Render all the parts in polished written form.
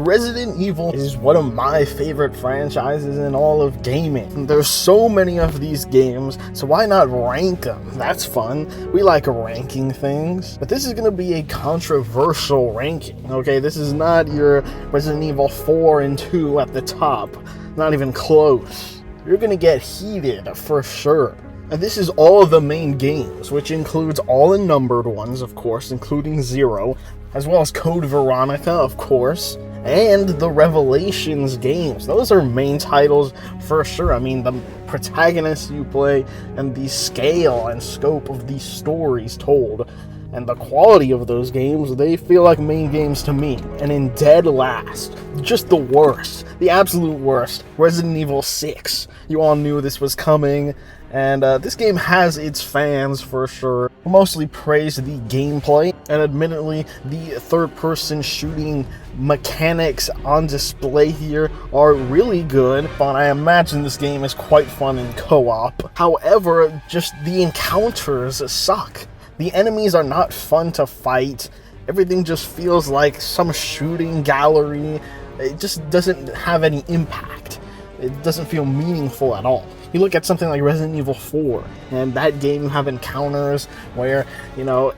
Resident Evil is one of my favorite franchises in all of gaming. There's so many of these games, so why not rank them? That's fun. We like ranking things. But this is going to be a controversial ranking, okay? This is not your Resident Evil 4 and 2 at the top. Not even close. You're going to get heated for sure. And this is all of the main games, which includes all the numbered ones, of course, including Zero, as well as Code Veronica, of course, and the Revelations games. Those are main titles for sure. I mean, the protagonists you play and the scale and scope of these stories told and the quality of those games, they feel like main games to me. And in dead last, just the worst, the absolute worst, Resident Evil 6. You all knew this was coming, and this game has its fans for sure. Mostly praise the gameplay, and admittedly, the third-person shooting mechanics on display here are really good, but I imagine this game is quite fun in co-op. However, just the encounters suck. The enemies are not fun to fight. Everything just feels like some shooting gallery. It just doesn't have any impact. It doesn't feel meaningful at all. You look at something like Resident Evil 4, and that game you have encounters where,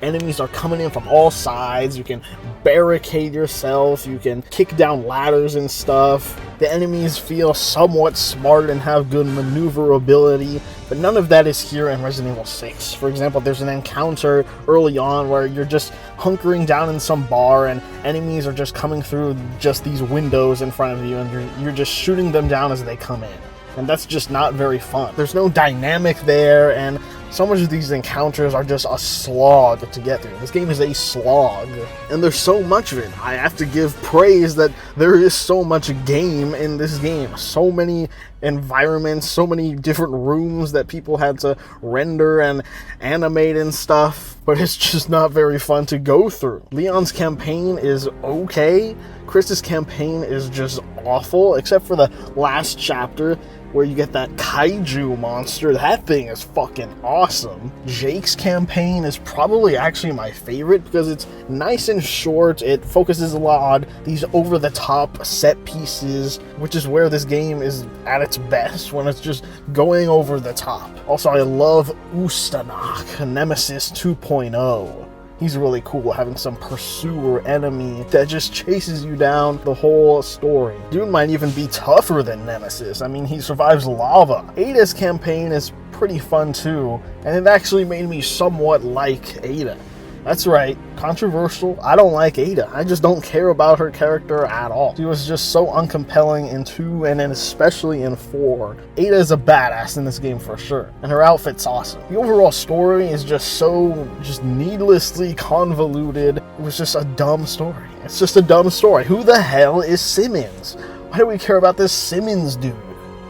enemies are coming in from all sides. You can barricade yourself, you can kick down ladders and stuff. The enemies feel somewhat smart and have good maneuverability, but none of that is here in Resident Evil 6. For example, there's an encounter early on where you're just hunkering down in some bar and enemies are just coming through just these windows in front of you, and you're just shooting them down as they come in. And that's just not very fun. There's no dynamic there, and so much of these encounters are just a slog to get through. This game is a slog, and there's so much of it. I have to give praise that there is so much game in this game. So many environments, so many different rooms that people had to render and animate and stuff, but it's just not very fun to go through. Leon's campaign is okay. Chris's campaign is just awful, except for the last chapter where you get that kaiju monster. That thing is fucking awesome. Jake's campaign is probably actually my favorite because it's nice and short. It focuses a lot on these over-the-top set pieces, which is where this game is at its best, when it's just going over the top. Also, I love Ustanak, Nemesis 2.0. He's really cool, having some pursuer enemy that just chases you down the whole story. Dude might even be tougher than Nemesis. I mean, he survives lava. Ada's campaign is pretty fun too, and it actually made me somewhat like Ada. That's right, controversial. I don't like Ada. I just don't care about her character at all. She was just so uncompelling in 2 and then especially in 4. Ada is a badass in this game for sure, and her outfit's awesome. The overall story is just needlessly convoluted. It was just a dumb story. It's just a dumb story. Who the hell is Simmons? Why do we care about this Simmons dude?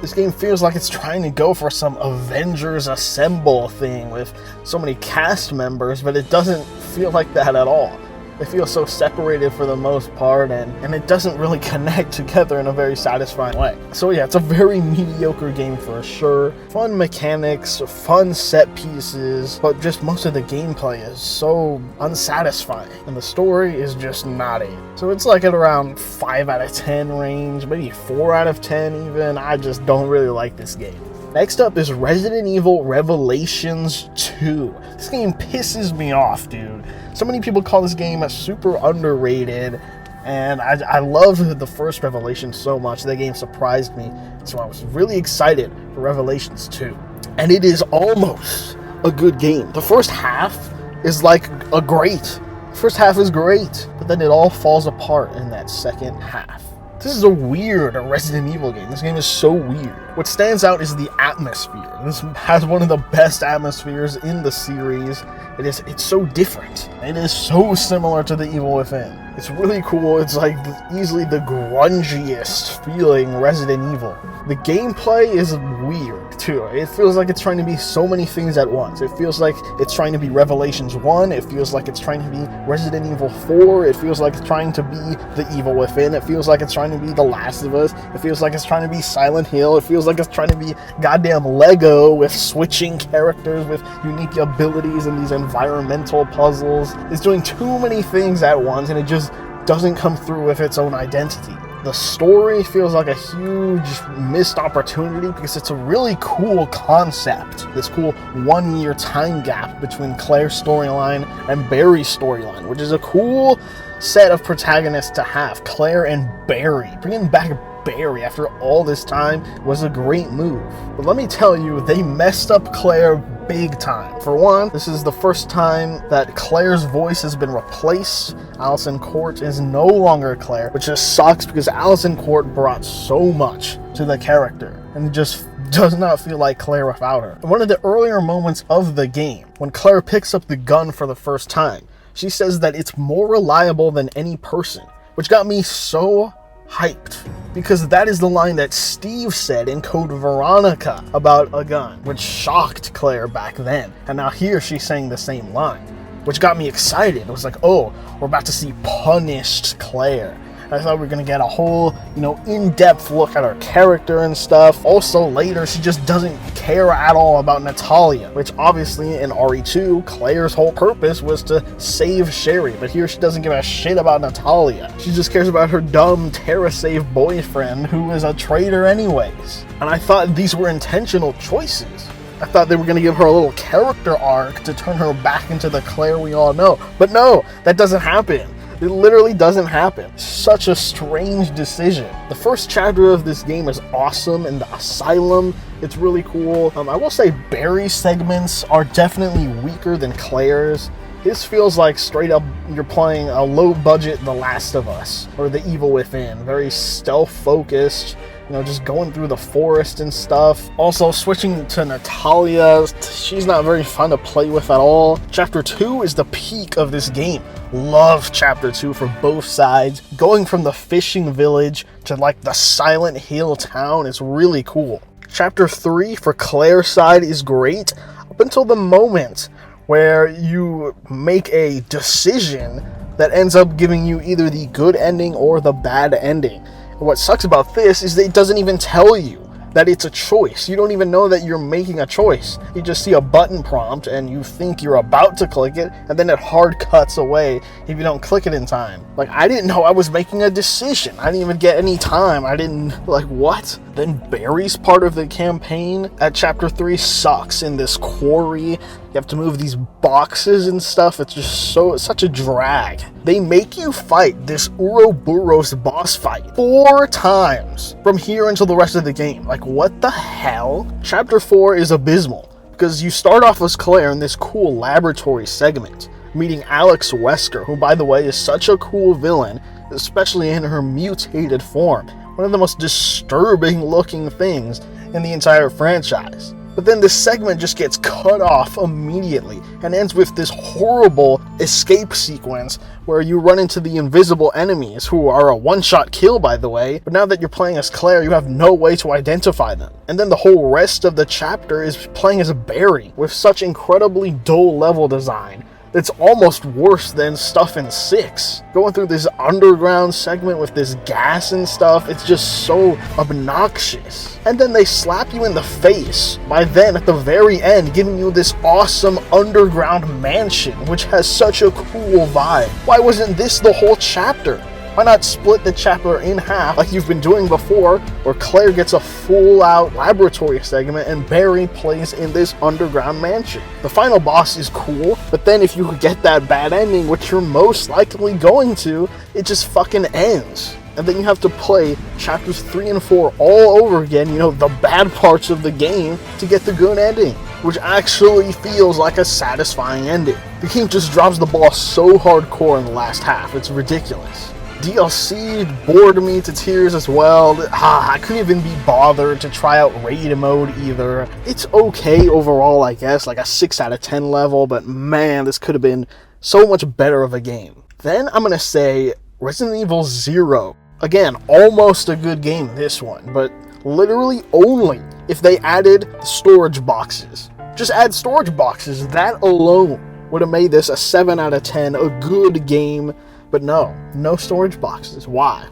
This game feels like it's trying to go for some Avengers Assemble thing with so many cast members, but it doesn't feel like that at all. They feel so separated for the most part, and it doesn't really connect together in a very satisfying way. So yeah, it's a very mediocre game for sure. Fun mechanics, fun set pieces, but just most of the gameplay is so unsatisfying, and the story is just not it. So it's like at around 5 out of 10 range, maybe 4 out of 10 even. I just don't really like this game. Next up is Resident Evil Revelations 2. This game pisses me off, dude. So many people call this game super underrated, and I loved the first Revelations so much. That game surprised me, so I was really excited for Revelations 2. And it is almost a good game. The first half is like great. The first half is great, but then it all falls apart in that second half. This is a weird Resident Evil game. This game is so weird. What stands out is the atmosphere. This has one of the best atmospheres in the series. It's so different. It is so similar to The Evil Within. It's really cool. It's like easily the grungiest feeling Resident Evil. The gameplay is weird too. It feels like it's trying to be so many things at once. It feels like it's trying to be Revelations 1. It feels like it's trying to be Resident Evil 4. It feels like it's trying to be The Evil Within. It feels like it's trying to be The Last of Us. It feels like it's trying to be Silent Hill. It feels like it's trying to be goddamn Lego with switching characters with unique abilities and these environmental puzzles. It's doing too many things at once, and it just doesn't come through with its own identity. The story feels like a huge missed opportunity because it's a really cool concept. This cool 1 year time gap between Claire's storyline and Barry's storyline, which is a cool set of protagonists to have. Claire and Barry. Bringing back Barry after all this time was a great move. But let me tell you, they messed up Claire big time. For one, this is the first time that Claire's voice has been replaced. Alyson Court is no longer Claire, which just sucks because Alyson Court brought so much to the character, and it just does not feel like Claire without her. In one of the earlier moments of the game, when Claire picks up the gun for the first time, she says that it's more reliable than any person, which got me so hyped, because that is the line that Steve said in Code Veronica about a gun, which shocked Claire back then. And now here she's saying the same line, which got me excited. It was like, oh, we're about to see punished Claire. I thought we were going to get a whole, in-depth look at her character and stuff. Also, later, she just doesn't care at all about Natalia, which obviously in RE2, Claire's whole purpose was to save Sherry, but here she doesn't give a shit about Natalia. She just cares about her dumb TerraSave boyfriend, who is a traitor anyways. And I thought these were intentional choices. I thought they were going to give her a little character arc to turn her back into the Claire we all know. But no, that doesn't happen. It literally doesn't happen. Such a strange decision. The first chapter of this game is awesome, and the Asylum, it's really cool. I will say Barry's segments are definitely weaker than Claire's. This feels like straight up you're playing a low-budget The Last of Us, or The Evil Within. Very stealth-focused, just going through the forest and stuff. Also, switching to Natalia, she's not very fun to play with at all. Chapter 2 is the peak of this game. Love Chapter 2 for both sides. Going from the fishing village to the Silent Hill town is really cool. Chapter 3 for Claire's side is great, up until the moment where you make a decision that ends up giving you either the good ending or the bad ending. What sucks about this is that it doesn't even tell you that it's a choice. You don't even know that you're making a choice. You just see a button prompt and you think you're about to click it, and then it hard cuts away if you don't click it in time. I didn't know I was making a decision. I didn't even get any time. I didn't, what? Then Barry's part of the campaign at Chapter 3 sucks in this quarry. You have to move these boxes and stuff. It's just such a drag. They make you fight this Ouroboros boss fight 4 times from here until the rest of the game. What the hell? Chapter 4 is abysmal because you start off as Claire in this cool laboratory segment, meeting Alex Wesker, who, by the way, is such a cool villain, especially in her mutated form. One of the most disturbing looking things in the entire franchise. But then this segment just gets cut off immediately and ends with this horrible escape sequence where you run into the invisible enemies, who are a one-shot kill, by the way, but now that you're playing as Claire, you have no way to identify them. And then the whole rest of the chapter is playing as Barry, with such incredibly dull level design. It's almost worse than stuff in 6. Going through this underground segment with this gas and stuff, it's just so obnoxious. And then they slap you in the face by then, at the very end, giving you this awesome underground mansion, which has such a cool vibe. Why wasn't this the whole chapter? Why not split the chapter in half like you've been doing before, where Claire gets a full-out laboratory segment and Barry plays in this underground mansion? The final boss is cool, but then if you get that bad ending, which you're most likely going to, it just fucking ends. And then you have to play chapters 3 and 4 all over again, the bad parts of the game, to get the good ending, which actually feels like a satisfying ending. The game just drops the ball so hardcore in the last half, it's ridiculous. DLC bored me to tears as well. I couldn't even be bothered to try out raid mode either. It's okay overall, I guess, like a 6 out of 10 level, but man, this could have been so much better of a game. Then I'm gonna say Resident Evil 0. Again, almost a good game, this one, but literally only if they added storage boxes. Just add storage boxes. That alone would have made this a 7 out of 10, a good game. But no storage boxes. Why?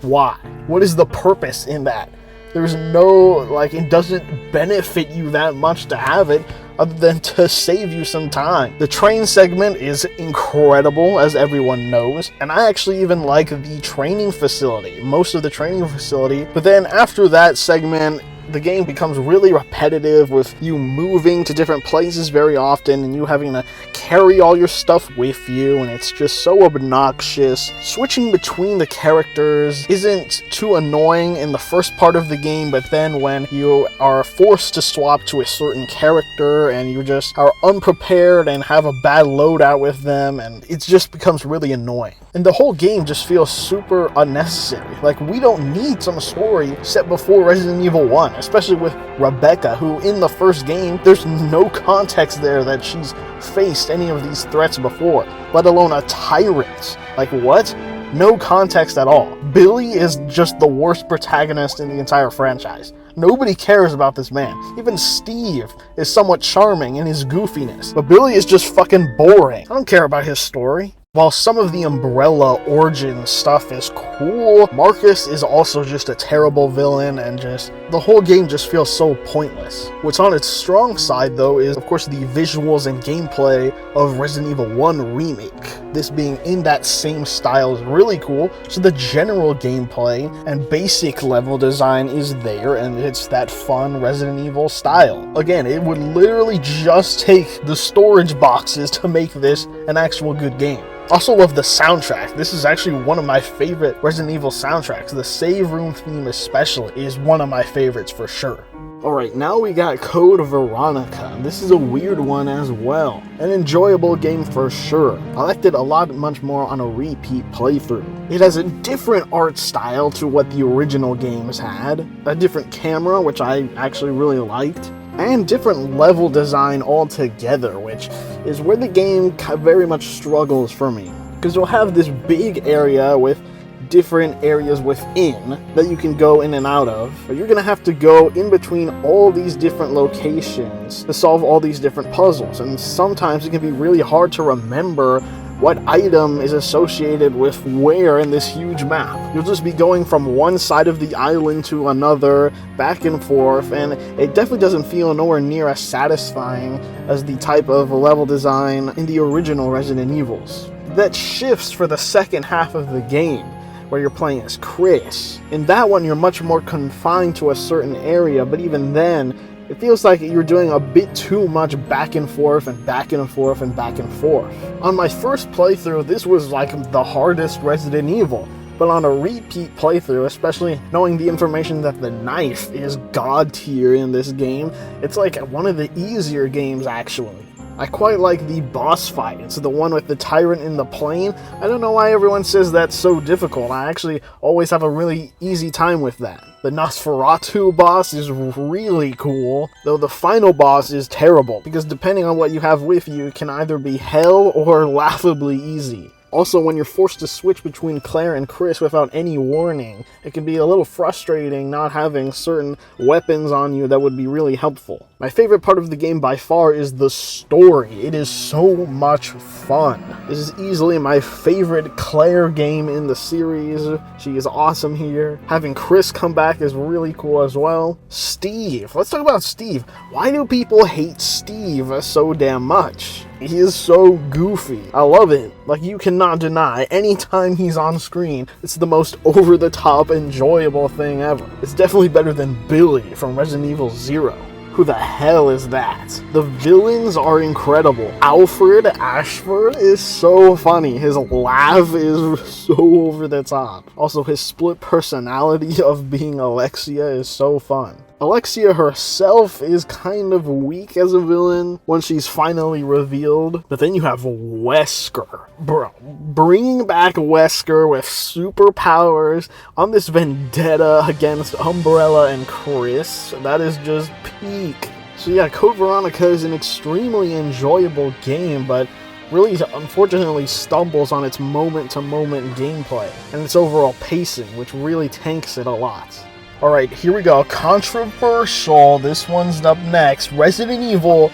What is the purpose in that? There's no, like, it doesn't benefit you that much to have it, other than to save you some time. The train segment is incredible, as everyone knows, and I actually even like the training facility, most of the training facility, but then after that segment, the game becomes really repetitive with you moving to different places very often and you having to carry all your stuff with you, and it's just so obnoxious. Switching between the characters isn't too annoying in the first part of the game, but then when you are forced to swap to a certain character and you just are unprepared and have a bad loadout with them, and it just becomes really annoying. And the whole game just feels super unnecessary. Like, we don't need some story set before Resident Evil 1, especially with Rebecca, who in the first game, there's no context there that she's faced any of these threats before, let alone a tyrant. Like, what? No context at all. Billy is just the worst protagonist in the entire franchise. Nobody cares about this man. Even Steve is somewhat charming in his goofiness, but Billy is just fucking boring. I don't care about his story. While some of the Umbrella origin stuff is cool, Marcus is also just a terrible villain, and just the whole game just feels so pointless. What's on its strong side though is of course the visuals and gameplay of Resident Evil 1 Remake. This being in that same style is really cool, so the general gameplay and basic level design is there, and it's that fun Resident Evil style. Again, it would literally just take the storage boxes to make this an actual good game. Also love the soundtrack. This is actually one of my favorite Resident Evil soundtracks. The save room theme especially is one of my favorites for sure. Alright, now we got Code Veronica. This is a weird one as well. An enjoyable game for sure. I liked it a lot much more on a repeat playthrough. It has a different art style to what the original games had, a different camera, which I actually really liked, and different level design altogether, which is where the game very much struggles for me. Because you'll have this big area with different areas within that you can go in and out of, but you're gonna have to go in between all these different locations to solve all these different puzzles, and sometimes it can be really hard to remember what item is associated with where in this huge map. You'll just be going from one side of the island to another, back and forth, and it definitely doesn't feel nowhere near as satisfying as the type of level design in the original Resident Evils. That shifts for the second half of the game, where you're playing as Chris. In that one, you're much more confined to a certain area, but even then, it feels like you're doing a bit too much back and forth and back and forth and back and forth. On my first playthrough, this was like the hardest Resident Evil, but on a repeat playthrough, especially knowing the information that the knife is god tier in this game, it's like one of the easier games actually. I quite like the boss fight. It's the one with the tyrant in the plane. I don't know why everyone says that's so difficult. I actually always have a really easy time with that. The Nosferatu boss is really cool, though the final boss is terrible, because depending on what you have with you, it can either be hell or laughably easy. Also, when you're forced to switch between Claire and Chris without any warning, it can be a little frustrating not having certain weapons on you that would be really helpful. My favorite part of the game by far is the story. It is so much fun. This is easily my favorite Claire game in the series. She is awesome here. Having Chris come back is really cool as well. Steve. Let's talk about Steve. Why do people hate Steve so damn much? He is so goofy. I love it. Like, you cannot deny, anytime he's on screen, it's the most over-the-top, enjoyable thing ever. It's definitely better than Billy from Resident Evil 0. Who the hell is that? The villains are incredible. Alfred Ashford is so funny. His laugh is so over the top. Also, his split personality of being Alexia is so fun. Alexia herself is kind of weak as a villain when she's finally revealed, but then you have Wesker. Bro, bringing back Wesker with superpowers on this vendetta against Umbrella and Chris, that is just peak. So yeah, Code Veronica is an extremely enjoyable game, but really unfortunately stumbles on its moment-to-moment gameplay and its overall pacing, which really tanks it a lot. Alright, here we go. Controversial. This one's up next. Resident Evil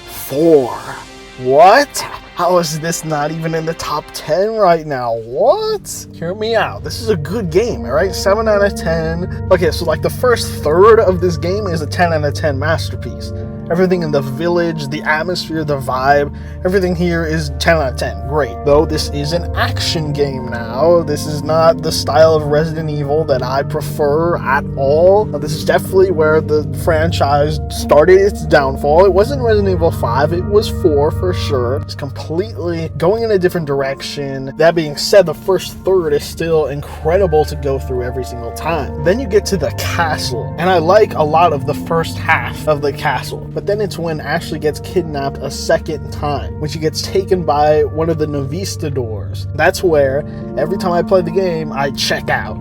4. What? How is this not even in the top 10 right now? What? Hear me out. This is a good game, all right? 7 out of 10. Okay, so like the first third of this game is a 10 out of 10 masterpiece. Everything in the village, the atmosphere, the vibe, everything here is 10 out of 10. Great. Though this is an action game now. This is not the style of Resident Evil that I prefer at all. This is definitely where the franchise started its downfall. It wasn't Resident Evil 5, it was 4 for sure. It's completely going in a different direction. That being said, the first third is still incredible to go through every single time. Then you get to the castle, and I like a lot of the first half of the castle. But then it's when Ashley gets kidnapped a second time, when she gets taken by one of the Novistadors. That's where every time I play the game, I check out.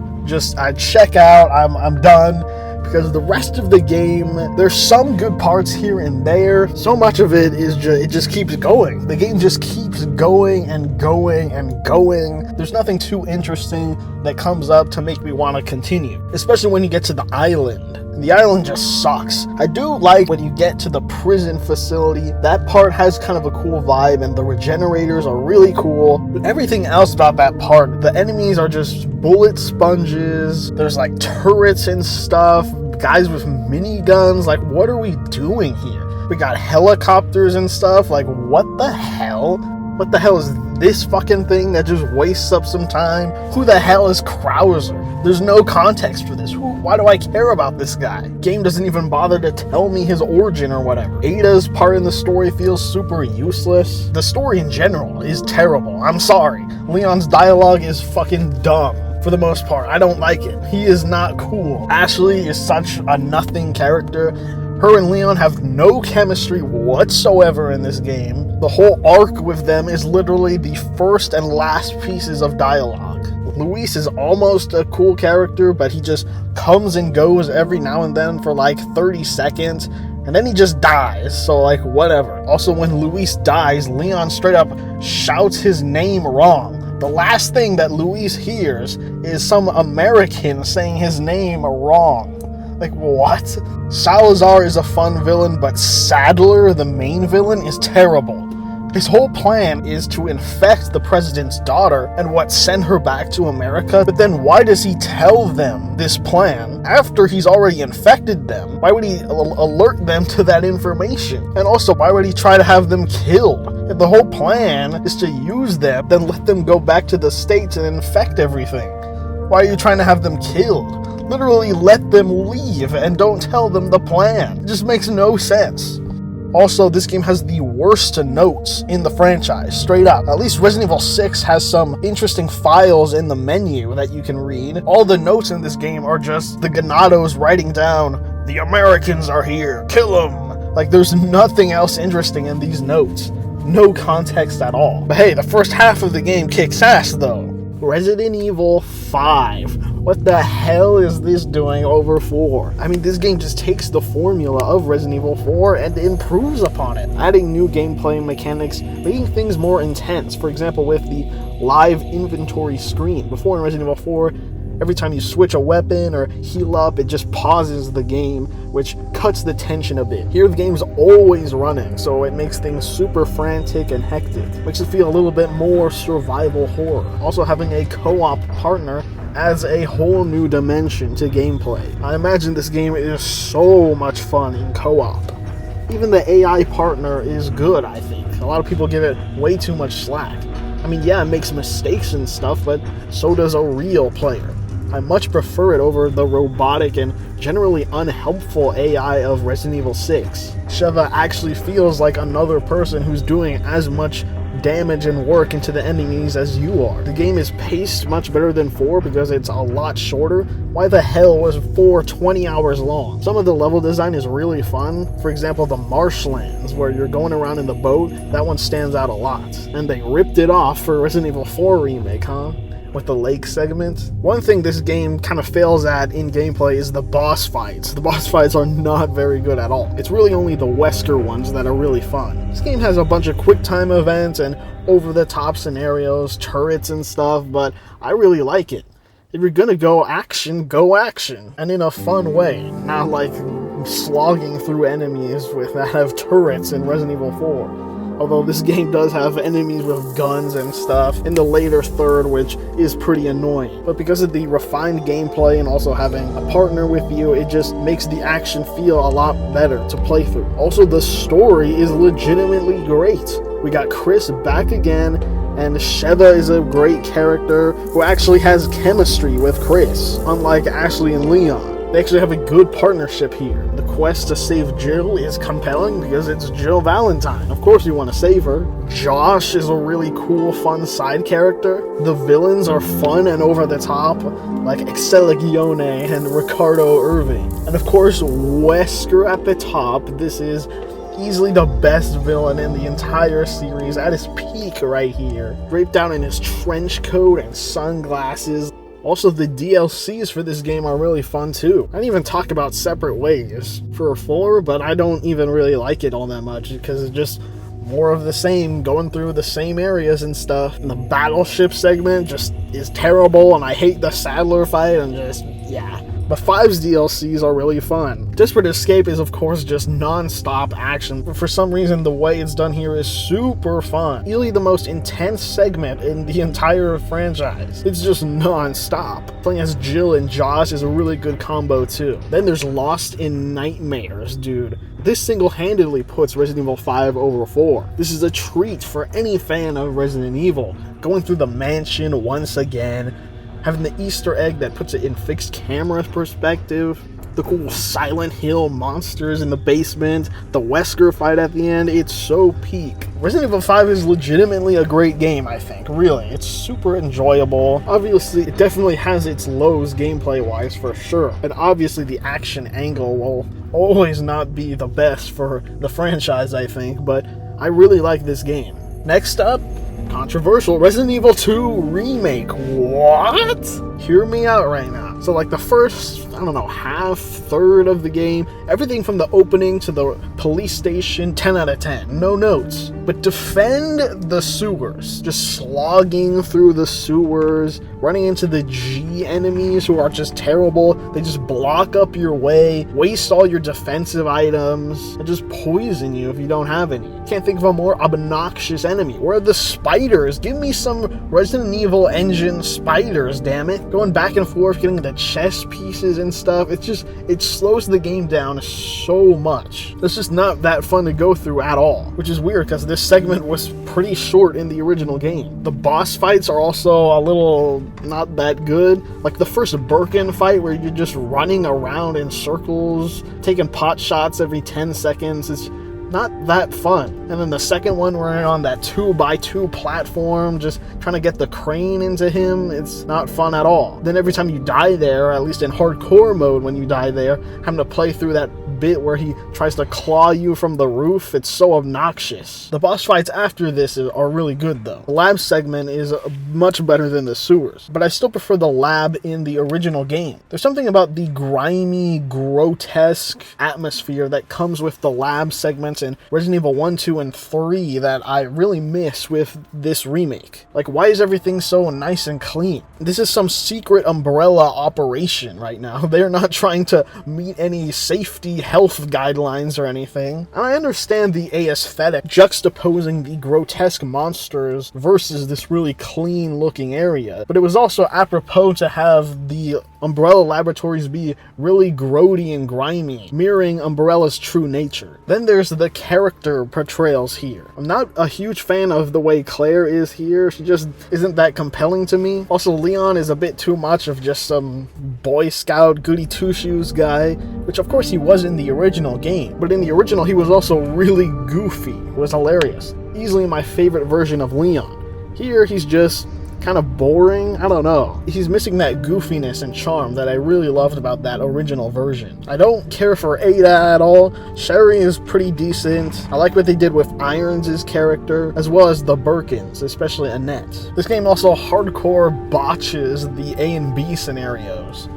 I check out, I'm done, because the rest of the game, there's some good parts here and there. So much of it is it just keeps going. The game just keeps going and going and going. There's nothing too interesting that comes up to make me want to continue, especially when you get to the island. The island just sucks. I do like when you get to the prison facility. That part has kind of a cool vibe, and the regenerators are really cool. But everything else about that part, the enemies are just bullet sponges. There's like turrets and stuff, guys with miniguns. Like, what are we doing here? We got helicopters and stuff. Like, what the hell? What the hell is this fucking thing that just wastes up some time? Who the hell is Krauser? There's no context for this. Why do I care about this guy? Game doesn't even bother to tell me his origin or whatever. Ada's part in the story feels super useless. The story in general is terrible. I'm sorry. Leon's dialogue is fucking dumb. For the most part, I don't like it. He is not cool. Ashley is such a nothing character. Her and Leon have no chemistry whatsoever in this game. The whole arc with them is literally the first and last pieces of dialogue. Luis is almost a cool character, but he just comes and goes every now and then for like 30 seconds, and then he just dies, so like whatever. Also, when Luis dies, Leon straight up shouts his name wrong. The last thing that Luis hears is some American saying his name wrong. Like, what? Salazar is a fun villain, but Sadler, the main villain, is terrible. His whole plan is to infect the president's daughter and send her back to America. But then why does he tell them this plan after he's already infected them? Why would he alert them to that information? And also, why would he try to have them killed? If the whole plan is to use them, then let them go back to the States and infect everything. Why are you trying to have them killed? Literally let them leave and don't tell them the plan. It just makes no sense. Also, this game has the worst notes in the franchise, straight up. At least Resident Evil 6 has some interesting files in the menu that you can read. All the notes in this game are just the Ganados writing down, "The Americans are here, kill them." Like, there's nothing else interesting in these notes. No context at all. But hey, the first half of the game kicks ass though. Resident Evil 5. What the hell is this doing over 4? I mean, this game just takes the formula of Resident Evil 4 and improves upon it, adding new gameplay mechanics, making things more intense. For example, with the live inventory screen. Before in Resident Evil 4, every time you switch a weapon or heal up, it just pauses the game, which cuts the tension a bit. Here, the game's always running, so it makes things super frantic and hectic. Makes it feel a little bit more survival horror. Also, having a co-op partner adds a whole new dimension to gameplay. I imagine this game is so much fun in co-op. Even the AI partner is good, I think. A lot of people give it way too much slack. I mean, yeah, it makes mistakes and stuff, but so does a real player. I much prefer it over the robotic and generally unhelpful AI of Resident Evil 6. Sheva actually feels like another person who's doing as much damage and work into the enemies as you are. The game is paced much better than 4 because it's a lot shorter. Why the hell was 4 20 hours long? Some of the level design is really fun. For example, the marshlands where you're going around in the boat, that one stands out a lot. And they ripped it off for Resident Evil 4 remake, huh? With the lake segment. One thing this game kind of fails at in gameplay is the boss fights. The boss fights are not very good at all. It's really only the Wesker ones that are really fun. This game has a bunch of quick time events and over-the-top scenarios, turrets and stuff, but I really like it. If you're gonna go action, and in a fun way, not like slogging through enemies that have turrets in Resident Evil 4. although this game does have enemies with guns and stuff in the later third, which is pretty annoying. But because of the refined gameplay and also having a partner with you, it just makes the action feel a lot better to play through. Also, the story is legitimately great. We got Chris back again, and Sheva is a great character who actually has chemistry with Chris, unlike Ashley and Leon. They actually have a good partnership here. The quest to save Jill is compelling because it's Jill Valentine. Of course you want to save her. Josh is a really cool, fun side character. The villains are fun and over the top, like Exeligione and Ricardo Irving. And of course, Wesker at the top. This is easily the best villain in the entire series, at his peak right here. Draped down in his trench coat and sunglasses. Also, the DLCs for this game are really fun too. I didn't even talk about Separate Ways for 4, but I don't even really like it all that much because it's just more of the same, going through the same areas and stuff. And the battleship segment just is terrible, and I hate the Sadler fight, and just, yeah. But 5's DLCs are really fun. Disparate Escape is of course just non-stop action, but for some reason the way it's done here is super fun. Easily the most intense segment in the entire franchise. It's just non-stop. Playing as Jill and Josh is a really good combo too. Then there's Lost in Nightmares, dude. This single-handedly puts Resident Evil 5 over 4. This is a treat for any fan of Resident Evil. Going through the mansion once again, having the Easter egg that puts it in fixed camera perspective, the cool Silent Hill monsters in the basement, the Wesker fight at the end, it's so peak. Resident Evil 5 is legitimately a great game, I think, really. It's super enjoyable. Obviously, it definitely has its lows gameplay-wise for sure, and obviously the action angle will always not be the best for the franchise, I think, but I really like this game. Next up, controversial, Resident Evil 2 Remake. What? Hear me out right now. So like the first, I don't know, half, third of the game, everything from the opening to the police station, 10 out of 10. No notes. But defend the sewers. Just slogging through the sewers, running into the G enemies who are just terrible. They just block up your way, waste all your defensive items, and just poison you if you don't have any. Can't think of a more obnoxious enemy. Where are the spiders? Give me some Resident Evil engine spiders, damn it. Going back and forth, getting the chess pieces and stuff, it slows the game down so much. It's just not that fun to go through at all, which is weird because this segment was pretty short in the original game. The boss fights are also a little not that good. Like the first Birkin fight where you're just running around in circles, taking pot shots every 10 seconds. It's not that fun. And then the second one, we're on that 2x2 platform, just trying to get the crane into him. It's not fun at all. Then every time you die there, at least in hardcore mode when you die there, having to play through that bit where he tries to claw you from the roof, it's so obnoxious. The boss fights after this are really good though. The lab segment is much better than the sewers, but I still prefer the lab in the original game. There's something about the grimy, grotesque atmosphere that comes with the lab segments in Resident Evil 1, 2, and 3 that I really miss with this remake. Like, why is everything so nice and clean? This is some secret Umbrella operation right now. They're not trying to meet any safety health guidelines or anything. And I understand the aesthetic juxtaposing the grotesque monsters versus this really clean looking area, but it was also apropos to have the Umbrella laboratories be really grody and grimy, mirroring Umbrella's true nature. Then there's the character portrayals here. I'm not a huge fan of the way Claire is here. She just isn't that compelling to me. Also, Leon is a bit too much of just some Boy Scout goody two-shoes guy, which of course he was in the original game, but in the original he was also really goofy. It was hilarious. Easily my favorite version of Leon. Here he's just kind of boring. I don't know. He's missing that goofiness and charm that I really loved about that original version. I don't care for Ada at all. Sherry is pretty decent. I like what they did with Irons' character, as well as the Birkins, especially Annette. This game also hardcore botches the A and B scenarios.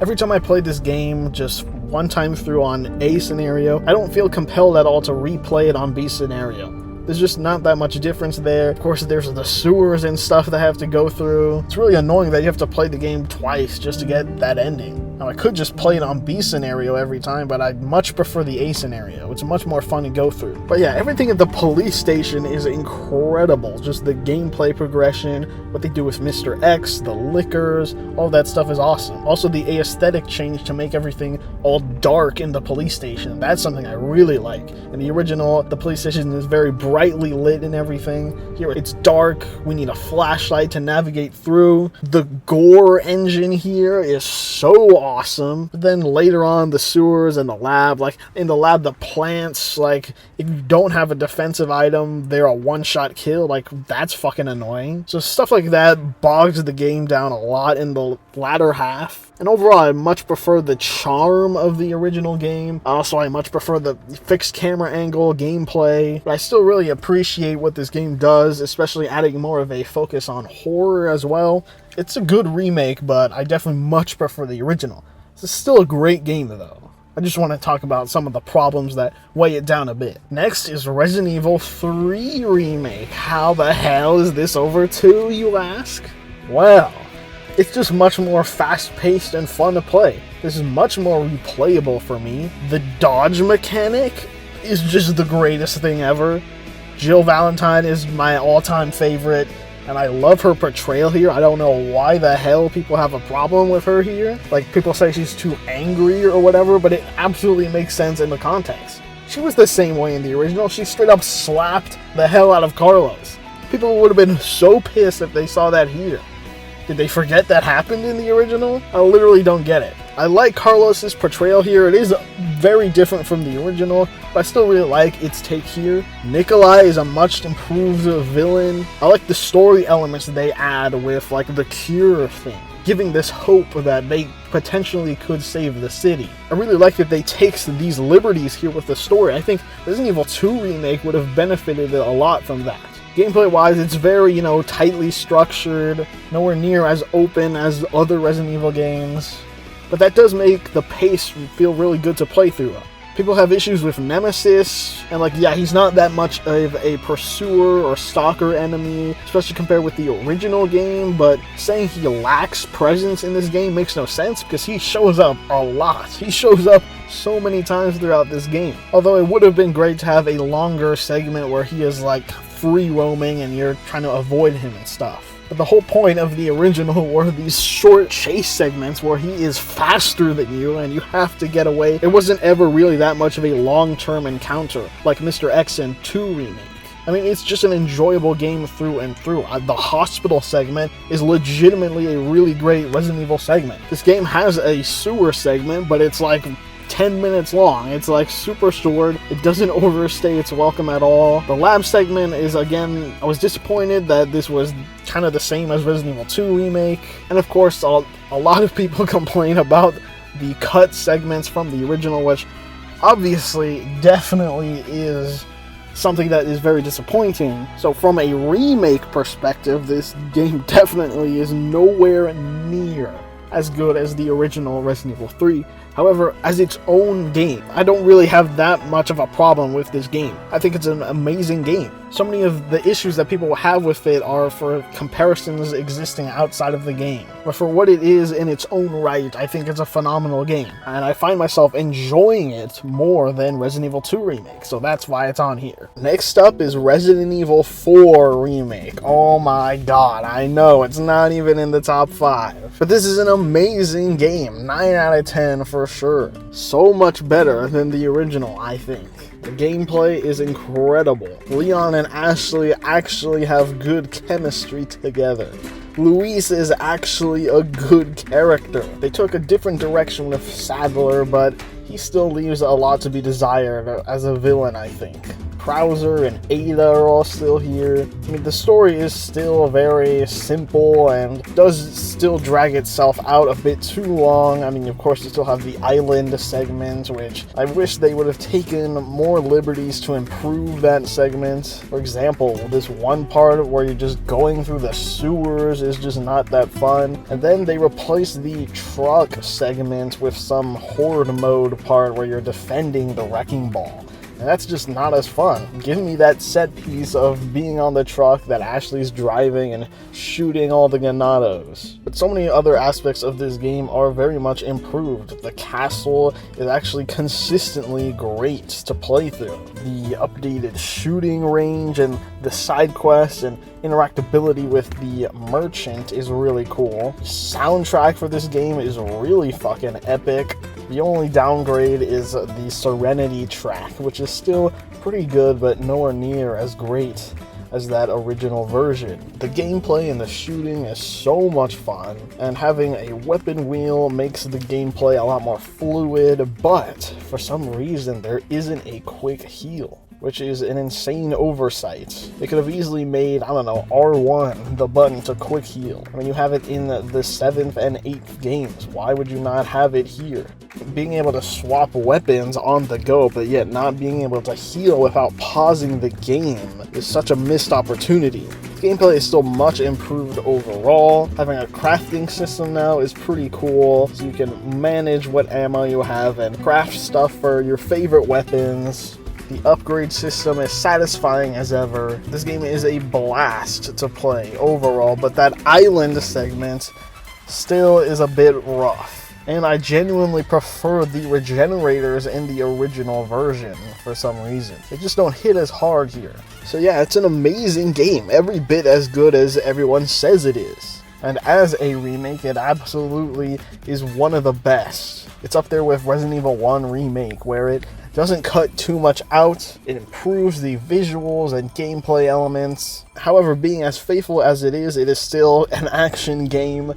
Every time I played this game just one time through on A scenario, I don't feel compelled at all to replay it on B scenario. There's just not that much difference there. Of course, there's the sewers and stuff that I have to go through. It's really annoying that you have to play the game twice just to get that ending. Now, I could just play it on B scenario every time, but I much prefer the A scenario. It's much more fun to go through. But yeah, everything at the police station is incredible. Just the gameplay progression, what they do with Mr. X, the liquors, all that stuff is awesome. Also, the aesthetic change to make everything all dark in the police station. That's something I really like. In the original, the police station is very brightly lit and everything. Here, it's dark. We need a flashlight to navigate through. The gore engine here is so awesome. But then later on, the sewers and the lab, like in the lab, the plants, like if you don't have a defensive item, they're a one-shot kill. Like, that's fucking annoying. So stuff like that bogs the game down a lot in the latter half. And overall, I much prefer the charm of the original game. Also, I much prefer the fixed camera angle, gameplay. But I still really appreciate what this game does, especially adding more of a focus on horror as well. It's a good remake, but I definitely much prefer the original. It's still a great game, though. I just want to talk about some of the problems that weigh it down a bit. Next is Resident Evil 3 Remake. How the hell is this over 2, you ask? Well, it's just much more fast-paced and fun to play. This is much more replayable for me. The dodge mechanic is just the greatest thing ever. Jill Valentine is my all-time favorite, and I love her portrayal here. I don't know why the hell people have a problem with her here. Like, people say she's too angry or whatever, but it absolutely makes sense in the context. She was the same way in the original. She straight up slapped the hell out of Carlos. People would have been so pissed if they saw that here. Did they forget that happened in the original? I literally don't get it. I like Carlos's portrayal here. It is very different from the original, but I still really like its take here. Nikolai is a much improved villain. I like the story elements they add with like the cure thing, giving this hope that they potentially could save the city. I really like that they take these liberties here with the story. I think Resident Evil 2 Remake would have benefited a lot from that. Gameplay-wise, it's very, tightly structured, nowhere near as open as other Resident Evil games. But that does make the pace feel really good to play through. People have issues with Nemesis, and he's not that much of a pursuer or stalker enemy, especially compared with the original game, but saying he lacks presence in this game makes no sense, because he shows up a lot. He shows up so many times throughout this game. Although it would have been great to have a longer segment where he is free roaming and you're trying to avoid him and stuff. But the whole point of the original were these short chase segments where he is faster than you and you have to get away. It wasn't ever really that much of a long-term encounter like Mr. X in 2 Remake. I mean, it's just an enjoyable game through and through. The hospital segment is legitimately a really great Resident Evil segment. This game has a sewer segment, but it's 10 minutes long. It's super short. It doesn't overstay its welcome at all. The lab segment is, again, I was disappointed that this was kind of the same as Resident Evil 2 Remake. And of course, a lot of people complain about the cut segments from the original, which obviously definitely is something that is very disappointing. So from a remake perspective, this game definitely is nowhere near as good as the original Resident Evil 3. However, as its own game, I don't really have that much of a problem with this game. I think it's an amazing game. So many of the issues that people have with it are for comparisons existing outside of the game. But for what it is in its own right, I think it's a phenomenal game. And I find myself enjoying it more than Resident Evil 2 Remake, so that's why it's on here. Next up is Resident Evil 4 Remake. Oh my god, I know, it's not even in the top 5. But this is an amazing game. 9 out of 10 for sure. So much better than the original, I think. The gameplay is incredible. Leon and Ashley actually have good chemistry together. Luis is actually a good character. They took a different direction with Sadler, but he still leaves a lot to be desired as a villain, I think. Krauser and Ada are all still here. I mean, the story is still very simple and does still drag itself out a bit too long. I mean, of course, you still have the island segment, which I wish they would have taken more liberties to improve that segment. For example, this one part where you're just going through the sewers is just not that fun. And then they replaced the truck segment with some horde mode part where you're defending the wrecking ball. and that's just not as fun. Give me that set piece of being on the truck that Ashley's driving and shooting all the Ganados. But so many other aspects of this game are very much improved. The castle is actually consistently great to play through. The updated shooting range and the side quests and interactability with the merchant is really cool. The soundtrack for this game is really fucking epic. The only downgrade is the Serenity track, which is still pretty good but nowhere near as great as that original version. The gameplay and the shooting is so much fun, and having a weapon wheel makes the gameplay a lot more fluid, but for some reason there isn't a quick heal, which is an insane oversight. They could have easily made, I don't know, R1 the button to quick heal. I mean, you have it in the 7th and 8th games. Why would you not have it here? Being able to swap weapons on the go, but yet not being able to heal without pausing the game is such a missed opportunity. Gameplay is still much improved overall. Having a crafting system now is pretty cool, so you can manage what ammo you have and craft stuff for your favorite weapons. The upgrade system is satisfying as ever. This game is a blast to play overall, but that island segment still is a bit rough. And I genuinely prefer the regenerators in the original version for some reason. They just don't hit as hard here. So yeah, it's an amazing game, every bit as good as everyone says it is. And as a remake, it absolutely is one of the best. It's up there with Resident Evil 1 Remake, where it doesn't cut too much out, it improves the visuals and gameplay elements. However, being as faithful as it is still an action game,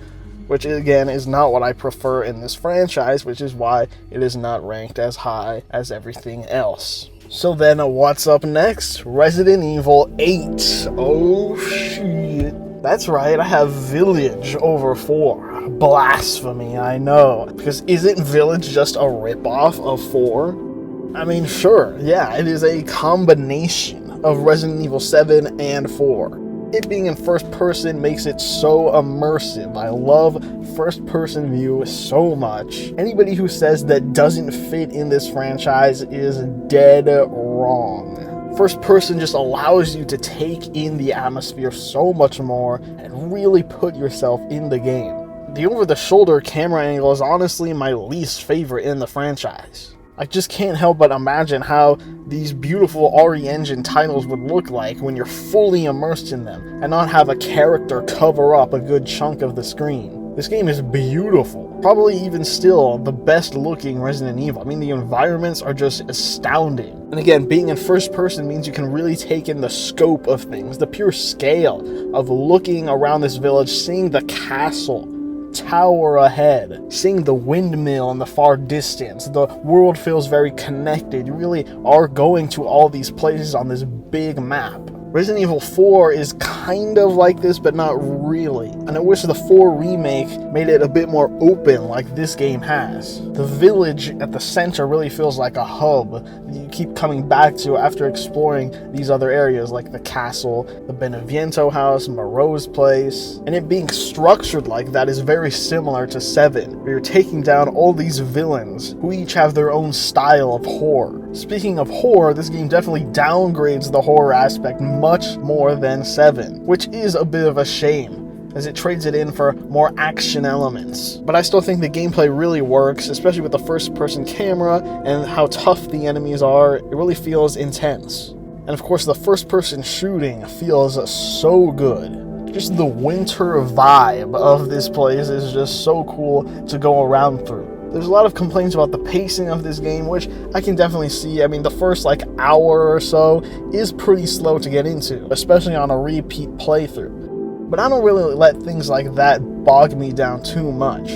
which again is not what I prefer in this franchise, which is why it is not ranked as high as everything else. So then what's up next? Resident Evil 8. Oh shit. That's right, I have Village over 4. Blasphemy, I know. Because isn't Village just a ripoff of 4? I mean, sure, yeah, it is a combination of Resident Evil 7 and 4. It being in first person makes it so immersive. I love first person view so much. Anybody who says that doesn't fit in this franchise is dead wrong. First person just allows you to take in the atmosphere so much more and really put yourself in the game. The over-the-shoulder camera angle is honestly my least favorite in the franchise. I just can't help but imagine how these beautiful RE Engine titles would look like when you're fully immersed in them and not have a character cover up a good chunk of the screen. This game is beautiful. Probably even still the best looking Resident Evil. I mean, the environments are just astounding. And again, being in first person means you can really take in the scope of things, the pure scale of looking around this village, seeing the castle tower ahead, seeing the windmill in the far distance. The world feels very connected. You really are going to all these places on this big map. Resident Evil 4 is kind of like this, but not really. And I wish the 4 remake made it a bit more open like this game has. The village at the center really feels like a hub that you keep coming back to after exploring these other areas like the castle, the Beneviento house, Moreau's place. And it being structured like that is very similar to 7, where you're taking down all these villains who each have their own style of horror. Speaking of horror, this game definitely downgrades the horror aspect much more than 7, which is a bit of a shame, as it trades it in for more action elements. But I still think the gameplay really works, especially with the first-person camera and how tough the enemies are. It really feels intense. And of course, the first-person shooting feels so good. Just the winter vibe of this place is just so cool to go around through. There's a lot of complaints about the pacing of this game, which I can definitely see. I mean, the first hour or so is pretty slow to get into, especially on a repeat playthrough. But I don't really let things like that bog me down too much,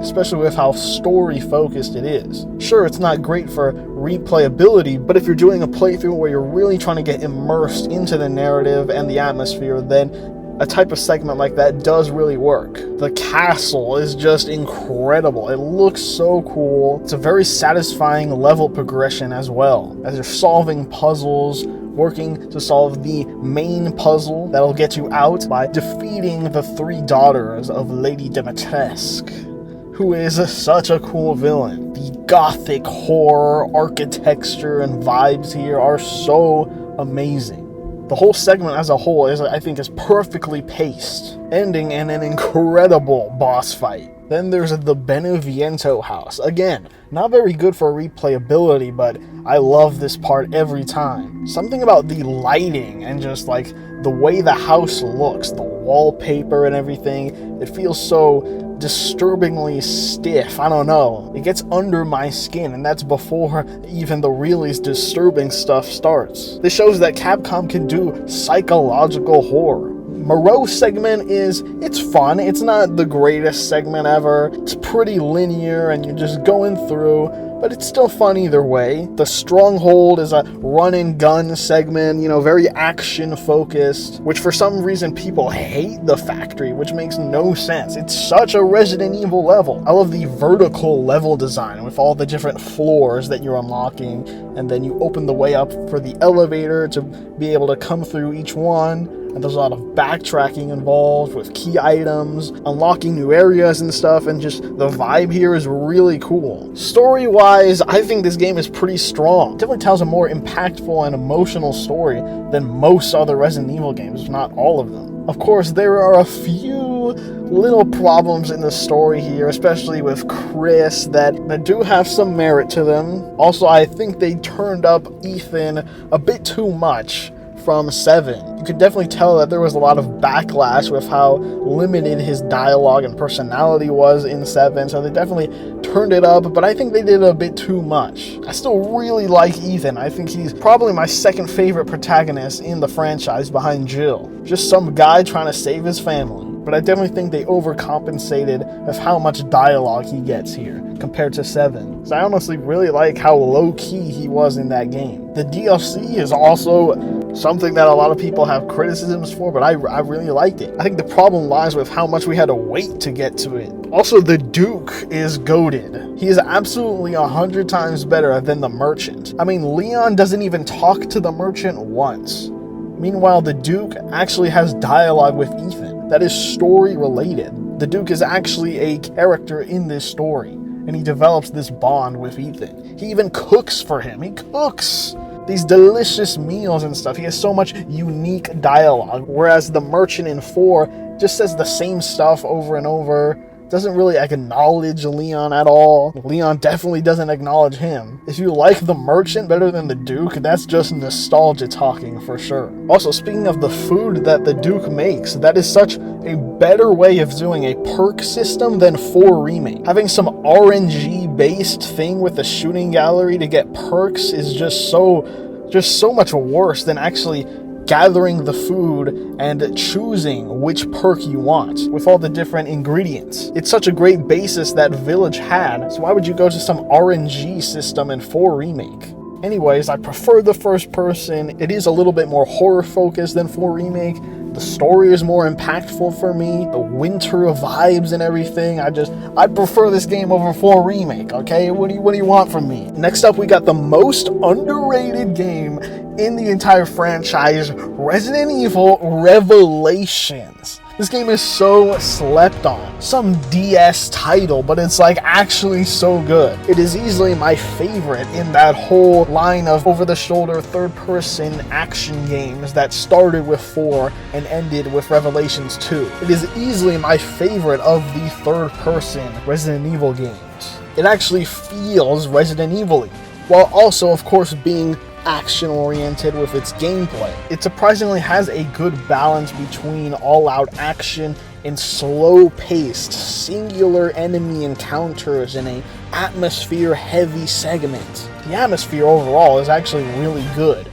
especially with how story-focused it is. Sure, it's not great for replayability, but if you're doing a playthrough where you're really trying to get immersed into the narrative and the atmosphere, then a type of segment like that does really work. The castle is just incredible. It looks so cool. It's a very satisfying level progression as well, as you're solving puzzles, working to solve the main puzzle that'll get you out by defeating the 3 daughters of Lady Dimitrescu, who is such a cool villain. The gothic horror architecture and vibes here are so amazing. The whole segment as a whole I think is perfectly paced, ending in an incredible boss fight. Then there's the Beneviento house. Again, not very good for replayability, but I love this part every time. Something about the lighting and just like the way the house looks, the wallpaper and everything, it feels so disturbingly stiff. I don't know. It gets under my skin, and that's before even the really disturbing stuff starts. This shows that Capcom can do psychological horror. Moreau segment it's fun. It's not the greatest segment ever. It's pretty linear and you're just going through, but it's still fun either way. The Stronghold is a run and gun segment, very action focused, which for some reason people hate the factory, which makes no sense. It's such a Resident Evil level. I love the vertical level design with all the different floors that you're unlocking, and then you open the way up for the elevator to be able to come through each one. And there's a lot of backtracking involved with key items, unlocking new areas and stuff, and just the vibe here is really cool. Story-wise, I think this game is pretty strong. It definitely tells a more impactful and emotional story than most other Resident Evil games, if not all of them. Of course, there are a few little problems in the story here, especially with Chris, that do have some merit to them. Also, I think they turned up Ethan a bit too much from 7. You could definitely tell that there was a lot of backlash with how limited his dialogue and personality was in 7, so they definitely turned it up, but I think they did a bit too much. I still really like Ethan. I think he's probably my second favorite protagonist in the franchise behind Jill. Just some guy trying to save his family. But I definitely think they overcompensated with how much dialogue he gets here compared to 7. So I honestly really like how low-key he was in that game. The DLC is also something that a lot of people have criticisms for, but I really liked it. I think the problem lies with how much we had to wait to get to it. Also, the Duke is goated. He is absolutely 100 times better than the Merchant. I mean, Leon doesn't even talk to the Merchant once. Meanwhile, the Duke actually has dialogue with Ethan that is story related. The Duke is actually a character in this story, and he develops this bond with Ethan. He even cooks for him. He cooks these delicious meals and stuff. He has so much unique dialogue, whereas the Merchant in 4 just says the same stuff over and over. Doesn't really acknowledge Leon at all. Leon definitely doesn't acknowledge him. If you like the Merchant better than the Duke, that's just nostalgia talking for sure. Also, speaking of the food that the Duke makes, that is such a better way of doing a perk system than 4 Remake. Having some RNG based thing with the shooting gallery to get perks is just so much worse than actually gathering the food and choosing which perk you want with all the different ingredients. It's such a great basis that Village had, so why would you go to some RNG system in 4 Remake? Anyways, I prefer the first person. It is a little bit more horror focused than 4 Remake. The story is more impactful for me. The winter vibes and everything. I prefer this game over 4 Remake, okay? What do you want from me? Next up, we got the most underrated game in the entire franchise, Resident Evil Revelations. This game is so slept on. Some DS title, but it's like actually so good. It is easily my favorite in that whole line of over-the-shoulder third-person action games that started with 4 and ended with Revelations 2. It is easily my favorite of the third-person Resident Evil games. It actually feels Resident Evil-y, while also, of course, being action-oriented with its gameplay. It surprisingly has a good balance between all-out action and slow-paced, singular enemy encounters in a atmosphere-heavy segment. The atmosphere overall is actually really good.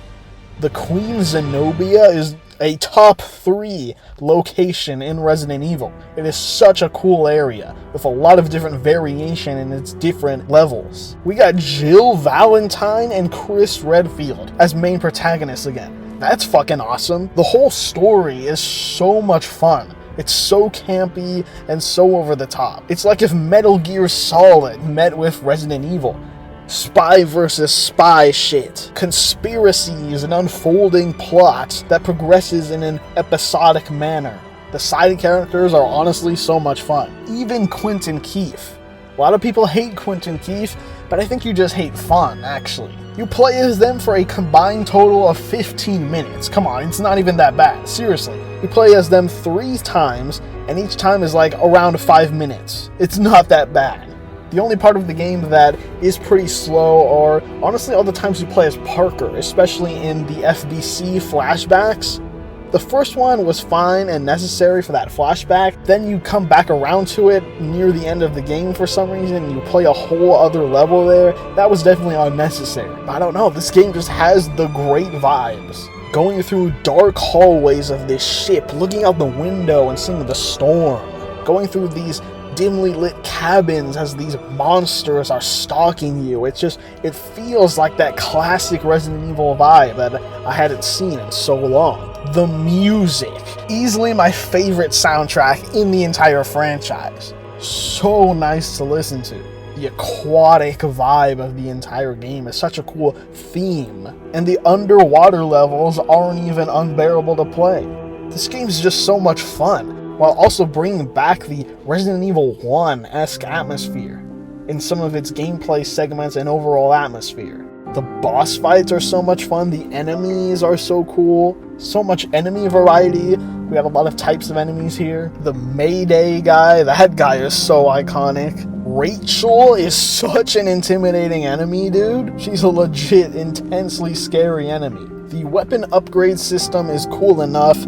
The Queen Zenobia is a top 3 location in Resident Evil. It is such a cool area with a lot of different variation in its different levels. We got Jill Valentine and Chris Redfield as main protagonists again. That's fucking awesome. The whole story is so much fun. It's so campy and so over the top. It's like if Metal Gear Solid met with Resident Evil. Spy versus spy shit. Conspiracies and unfolding plot that progresses in an episodic manner. The side characters are honestly so much fun. Even Quentin Keith, A lot of people hate Quentin Keith, but I think you just hate fun, actually. You play as them for a combined total of 15 minutes. Come on, it's not even that bad. Seriously. You play as them 3 times, and each time is like around 5 minutes. It's not that bad. The only part of the game that is pretty slow are, honestly, all the times you play as Parker, especially in the FBC flashbacks. The first one was fine and necessary for that flashback. Then you come back around to it near the end of the game for some reason, and you play a whole other level there. That was definitely unnecessary. I don't know, this game just has the great vibes. Going through dark hallways of this ship, looking out the window and seeing the storm. Going through these dimly lit cabins as these monsters are stalking you. It feels like that classic Resident Evil vibe that I hadn't seen in so long. The music, easily my favorite soundtrack in the entire franchise. So nice to listen to. The aquatic vibe of the entire game is such a cool theme, and the underwater levels aren't even unbearable to play. This game is just so much fun, while also bringing back the Resident Evil 1-esque atmosphere in some of its gameplay segments and overall atmosphere. The boss fights are so much fun, the enemies are so cool, so much enemy variety. We have a lot of types of enemies here. The Mayday guy, that guy is so iconic. Rachel is such an intimidating enemy, dude. She's a legit, intensely scary enemy. The weapon upgrade system is cool enough.